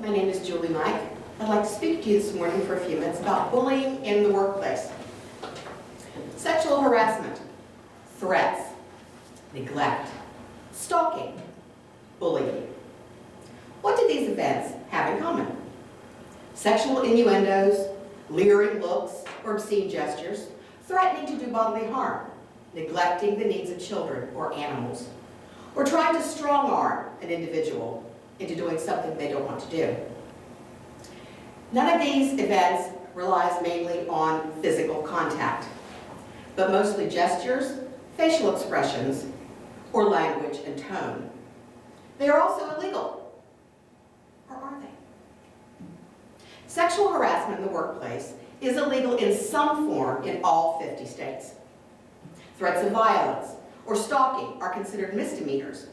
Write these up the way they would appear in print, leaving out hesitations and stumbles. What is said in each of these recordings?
My name is Julie Mike. I'd like to speak to you this morning for a few minutes about bullying in the workplace. Sexual harassment, threats, neglect, stalking, bullying. What do these events have in common? Sexual innuendos, leering looks or obscene gestures, threatening to do bodily harm, neglecting the needs of children or animals, or trying to strong-arm an individual into doing something they don't want to do. None of these events relies mainly on physical contact, but mostly gestures, facial expressions, or language and tone. They are also illegal, or are they? Sexual harassment in the workplace is illegal in some form in all 50 states. Threats of violence or stalking are considered misdemeanors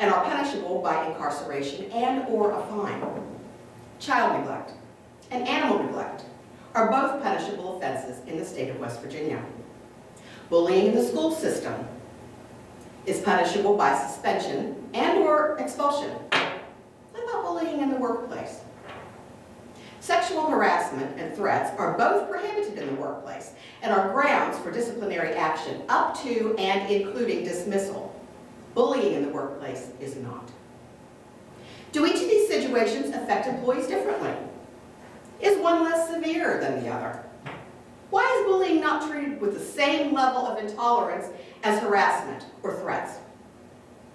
and are punishable by incarceration and/or a fine. Child neglect and animal neglect are both punishable offenses in the state of West Virginia. Bullying in the school system is punishable by suspension and/or expulsion. What about bullying in the workplace? Sexual harassment and threats are both prohibited in the workplace and are grounds for disciplinary action up to and including dismissal. Bullying in the workplace is not. Do each of these situations affect employees differently? Is one less severe than the other? Why is bullying not treated with the same level of intolerance as harassment or threats?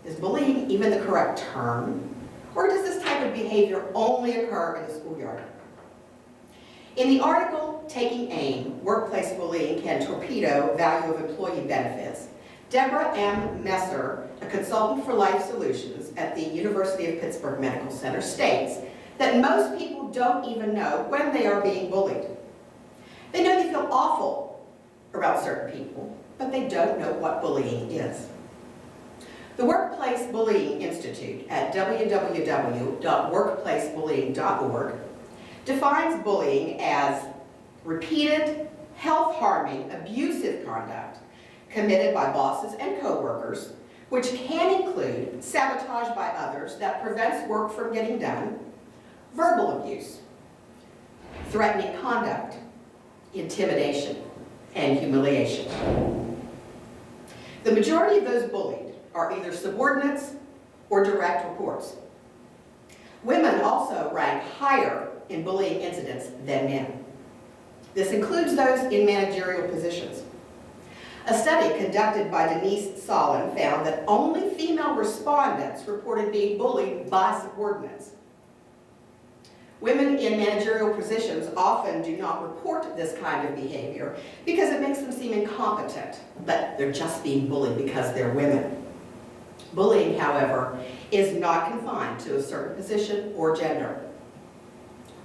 Is bullying even the correct term? Or does this type of behavior only occur in the schoolyard? In the article, Taking Aim, Workplace Bullying Can Torpedo Value of Employee Benefits, Deborah M. Messer, a consultant for life solutions at the University of Pittsburgh Medical Center, states that most people don't even know when they are being bullied. They know they feel awful around certain people, but they don't know what bullying is. The Workplace Bullying Institute at www.workplacebullying.org defines bullying as repeated, health-harming, abusive conduct committed by bosses and coworkers, which can include sabotage by others that prevents work from getting done, verbal abuse, threatening conduct, intimidation, and humiliation. The majority of those bullied are either subordinates or direct reports. Women also rank higher in bullying incidents than men. This includes those in managerial positions. A study conducted by Denise Solon found that only female respondents reported being bullied by subordinates. Women in managerial positions often do not report this kind of behavior because it makes them seem incompetent, but they're just being bullied because they're women. Bullying, however, is not confined to a certain position or gender.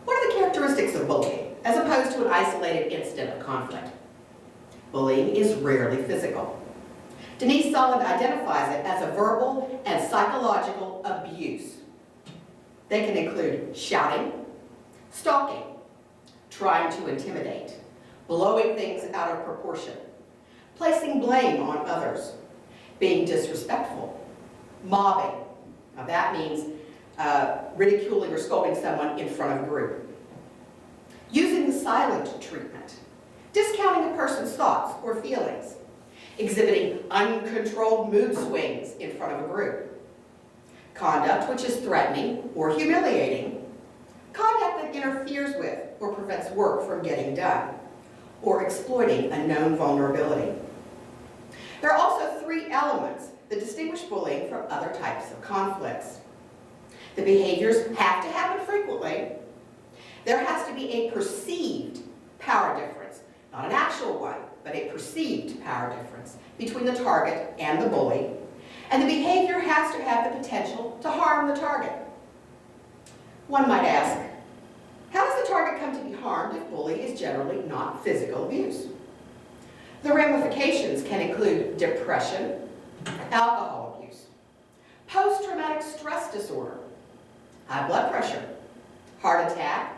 What are the characteristics of bullying, as opposed to an isolated incident of conflict? Bullying is rarely physical. Denise Solon identifies it as a verbal and psychological abuse. They can include shouting, stalking, trying to intimidate, blowing things out of proportion, placing blame on others, being disrespectful, mobbing. Now that means ridiculing or scolding someone in front of a group. Using the silent treatment, discounting a person's thoughts or feelings, exhibiting uncontrolled mood swings in front of a group. Conduct which is threatening or humiliating, conduct that interferes with or prevents work from getting done, or exploiting a known vulnerability. There are also three elements that distinguish bullying from other types of conflicts. The behaviors have to happen frequently. There has to be a perceived power difference, not an actual one, but a perceived power difference between the target and the bully. And the behavior has to have the potential to harm the target. One might ask, how does the target come to be harmed if bullying is generally not physical abuse? The ramifications can include depression, alcohol abuse, post-traumatic stress disorder, high blood pressure, heart attack,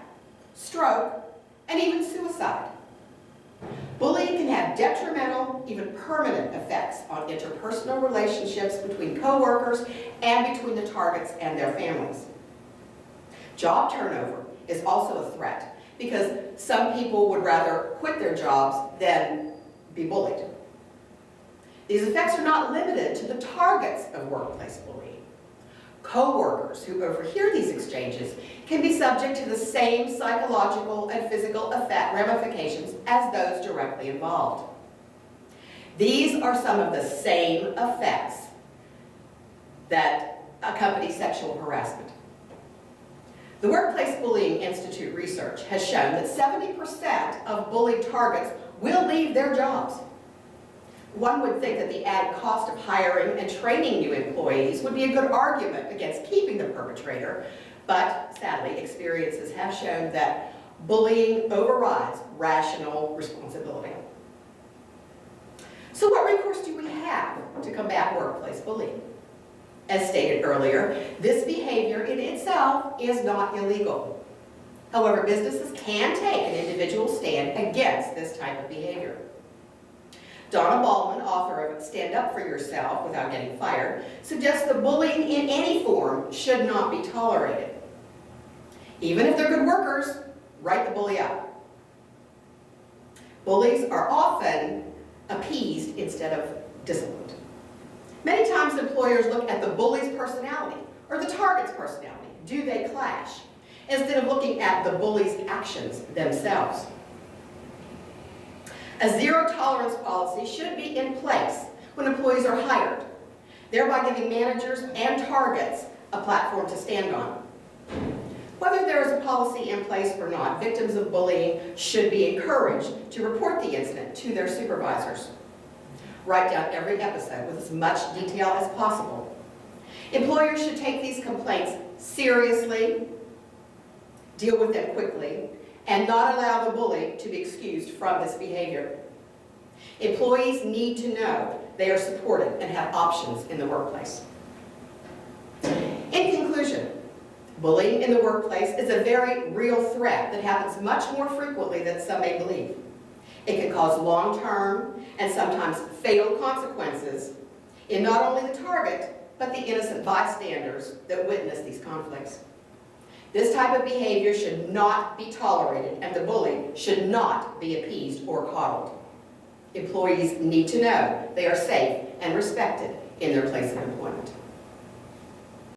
stroke, and even suicide. Bullying can have detrimental, even permanent effects on interpersonal relationships between coworkers and between the targets and their families. Job turnover is also a threat because some people would rather quit their jobs than be bullied. These effects are not limited to the targets of workplace bullying. Co-workers who overhear these exchanges can be subject to the same psychological and physical effect ramifications as those directly involved. These are some of the same effects that accompany sexual harassment. The Workplace Bullying Institute research has shown that 70% of bullied targets will leave their jobs. One would think that the added cost of hiring and training new employees would be a good argument against keeping the perpetrator, but sadly, experiences have shown that bullying overrides rational responsibility. So what recourse do we have to combat workplace bullying? As stated earlier, this behavior in itself is not illegal. However, businesses can take an individual stand against this type of behavior. Donna Baldwin, author of Stand Up For Yourself Without Getting Fired, suggests that bullying in any form should not be tolerated. Even if they're good workers, write the bully up. Bullies are often appeased instead of disciplined. Many times employers look at the bully's personality or the target's personality. Do they clash? Instead of looking at the bully's actions themselves. A zero-tolerance policy should be in place when employees are hired, thereby giving managers and targets a platform to stand on. Whether there is a policy in place or not, victims of bullying should be encouraged to report the incident to their supervisors. Write down every episode with as much detail as possible. Employers should take these complaints seriously, deal with them quickly, and not allow the bully to be excused from this behavior. Employees need to know they are supported and have options in the workplace. In conclusion, bullying in the workplace is a very real threat that happens much more frequently than some may believe. It can cause long-term and sometimes fatal consequences in not only the target, but the innocent bystanders that witness these conflicts. This type of behavior should not be tolerated, and the bully should not be appeased or coddled. Employees need to know they are safe and respected in their place of employment.